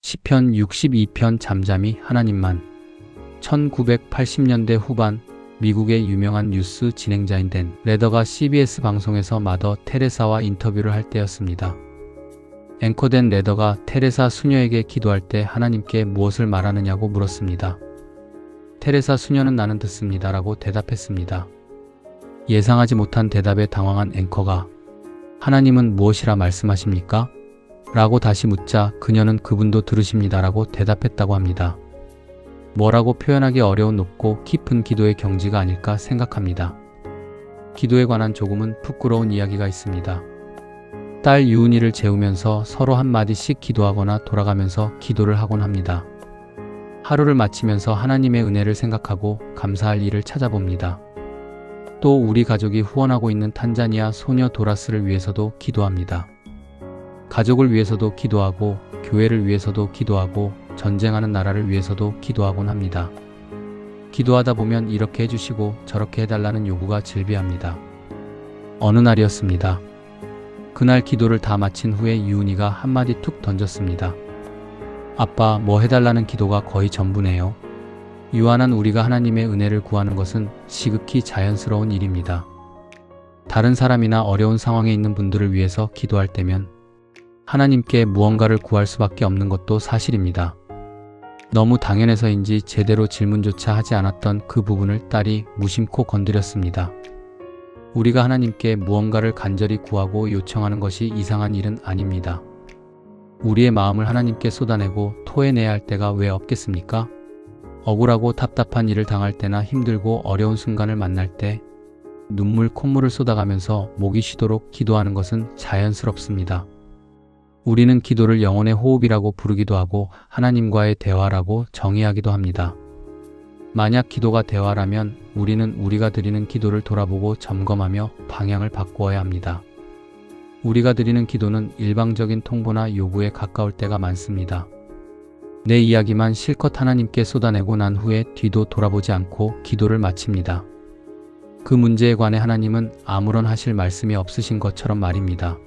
시편 62편 잠잠히 하나님만. 1980년대 후반 미국의 유명한 뉴스 진행자인 댄 레더가 CBS 방송에서 마더 테레사와 인터뷰를 할 때였습니다. 앵커 댄 레더가 테레사 수녀에게 기도할 때 하나님께 무엇을 말하느냐고 물었습니다. 테레사 수녀는 나는 듣습니다 라고 대답했습니다. 예상하지 못한 대답에 당황한 앵커가 하나님은 무엇이라 말씀하십니까? 라고 다시 묻자 그녀는 그분도 들으십니다 라고 대답했다고 합니다. 뭐라고 표현하기 어려운 높고 깊은 기도의 경지가 아닐까 생각합니다. 기도에 관한 조금은 부끄러운 이야기가 있습니다. 딸 유은이를 재우면서 서로 한마디씩 기도하거나 돌아가면서 기도를 하곤 합니다. 하루를 마치면서 하나님의 은혜를 생각하고 감사할 일을 찾아봅니다. 또 우리 가족이 후원하고 있는 탄자니아 소녀 도라스를 위해서도 기도합니다. 가족을 위해서도 기도하고 교회를 위해서도 기도하고 전쟁하는 나라를 위해서도 기도하곤 합니다. 기도하다 보면 이렇게 해주시고 저렇게 해달라는 요구가 질비합니다. 어느 날이었습니다. 그날 기도를 다 마친 후에 유은이가 한마디 툭 던졌습니다. 아빠, 뭐 해달라는 기도가 거의 전부네요. 유한한 우리가 하나님의 은혜를 구하는 것은 지극히 자연스러운 일입니다. 다른 사람이나 어려운 상황에 있는 분들을 위해서 기도할 때면 하나님께 무언가를 구할 수밖에 없는 것도 사실입니다. 너무 당연해서인지 제대로 질문조차 하지 않았던 그 부분을 딸이 무심코 건드렸습니다. 우리가 하나님께 무언가를 간절히 구하고 요청하는 것이 이상한 일은 아닙니다. 우리의 마음을 하나님께 쏟아내고 토해내야 할 때가 왜 없겠습니까? 억울하고 답답한 일을 당할 때나 힘들고 어려운 순간을 만날 때 눈물 콧물을 쏟아가면서 목이 쉬도록 기도하는 것은 자연스럽습니다. 우리는 기도를 영혼의 호흡이라고 부르기도 하고 하나님과의 대화라고 정의하기도 합니다. 만약 기도가 대화라면 우리는 우리가 드리는 기도를 돌아보고 점검하며 방향을 바꾸어야 합니다. 우리가 드리는 기도는 일방적인 통보나 요구에 가까울 때가 많습니다. 내 이야기만 실컷 하나님께 쏟아내고 난 후에 뒤도 돌아보지 않고 기도를 마칩니다. 그 문제에 관해 하나님은 아무런 하실 말씀이 없으신 것처럼 말입니다.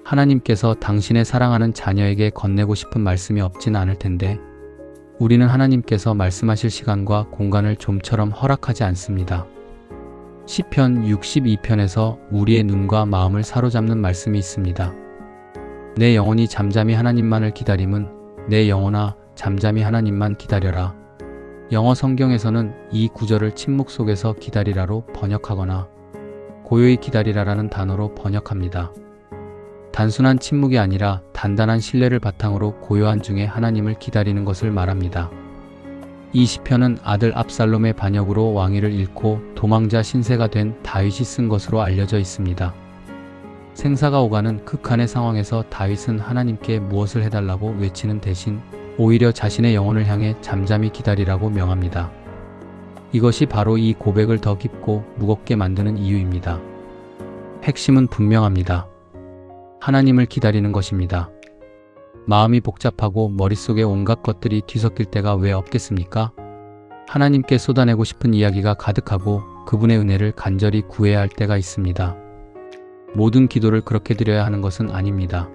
하나님께서 당신의 사랑하는 자녀에게 건네고 싶은 말씀이 없진 않을 텐데 우리는 하나님께서 말씀하실 시간과 공간을 좀처럼 허락하지 않습니다. 시편 62편에서 우리의 눈과 마음을 사로잡는 말씀이 있습니다. 내 영혼이 잠잠히 하나님만을 기다림은 내 영혼아 잠잠히 하나님만 기다려라. 영어 성경에서는 이 구절을 침묵 속에서 기다리라로 번역하거나 고요히 기다리라라는 단어로 번역합니다. 단순한 침묵이 아니라 단단한 신뢰를 바탕으로 고요한 중에 하나님을 기다리는 것을 말합니다. 이 시편은 아들 압살롬의 반역으로 왕위를 잃고 도망자 신세가 된 다윗이 쓴 것으로 알려져 있습니다. 생사가 오가는 극한의 상황에서 다윗은 하나님께 무엇을 해달라고 외치는 대신 오히려 자신의 영혼을 향해 잠잠히 기다리라고 명합니다. 이것이 바로 이 고백을 더 깊고 무겁게 만드는 이유입니다. 핵심은 분명합니다. 하나님을 기다리는 것입니다. 마음이 복잡하고 머릿속에 온갖 것들이 뒤섞일 때가 왜 없겠습니까? 하나님께 쏟아내고 싶은 이야기가 가득하고 그분의 은혜를 간절히 구해야 할 때가 있습니다. 모든 기도를 그렇게 드려야 하는 것은 아닙니다.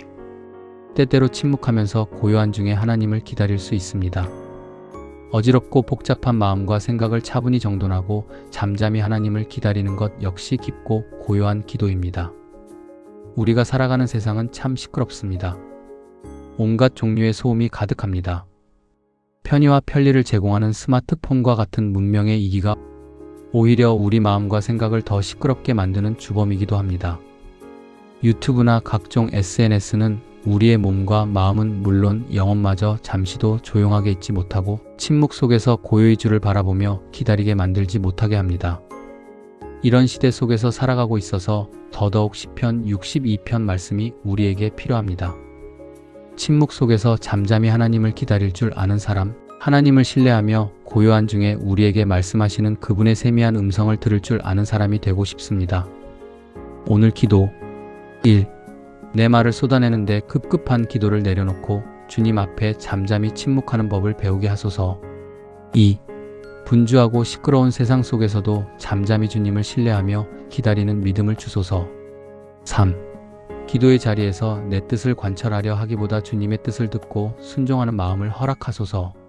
때때로 침묵하면서 고요한 중에 하나님을 기다릴 수 있습니다. 어지럽고 복잡한 마음과 생각을 차분히 정돈하고 잠잠히 하나님을 기다리는 것 역시 깊고 고요한 기도입니다. 우리가 살아가는 세상은 참 시끄럽습니다. 온갖 종류의 소음이 가득합니다. 편의와 편리를 제공하는 스마트폰과 같은 문명의 이기가 오히려 우리 마음과 생각을 더 시끄럽게 만드는 주범이기도 합니다. 유튜브나 각종 SNS는 우리의 몸과 마음은 물론 영혼마저 잠시도 조용하게 있지 못하고 침묵 속에서 고요히 주를 바라보며 기다리게 만들지 못하게 합니다. 이런 시대 속에서 살아가고 있어서 더더욱 시편 62편 말씀이 우리에게 필요합니다. 침묵 속에서 잠잠히 하나님을 기다릴 줄 아는 사람, 하나님을 신뢰하며 고요한 중에 우리에게 말씀하시는 그분의 세미한 음성을 들을 줄 아는 사람이 되고 싶습니다. 오늘 기도 1. 내 말을 쏟아내는데 급급한 기도를 내려놓고 주님 앞에 잠잠히 침묵하는 법을 배우게 하소서. 2. 분주하고 시끄러운 세상 속에서도 잠잠히 주님을 신뢰하며 기다리는 믿음을 주소서. 3. 기도의 자리에서 내 뜻을 관철하려 하기보다 주님의 뜻을 듣고 순종하는 마음을 허락하소서.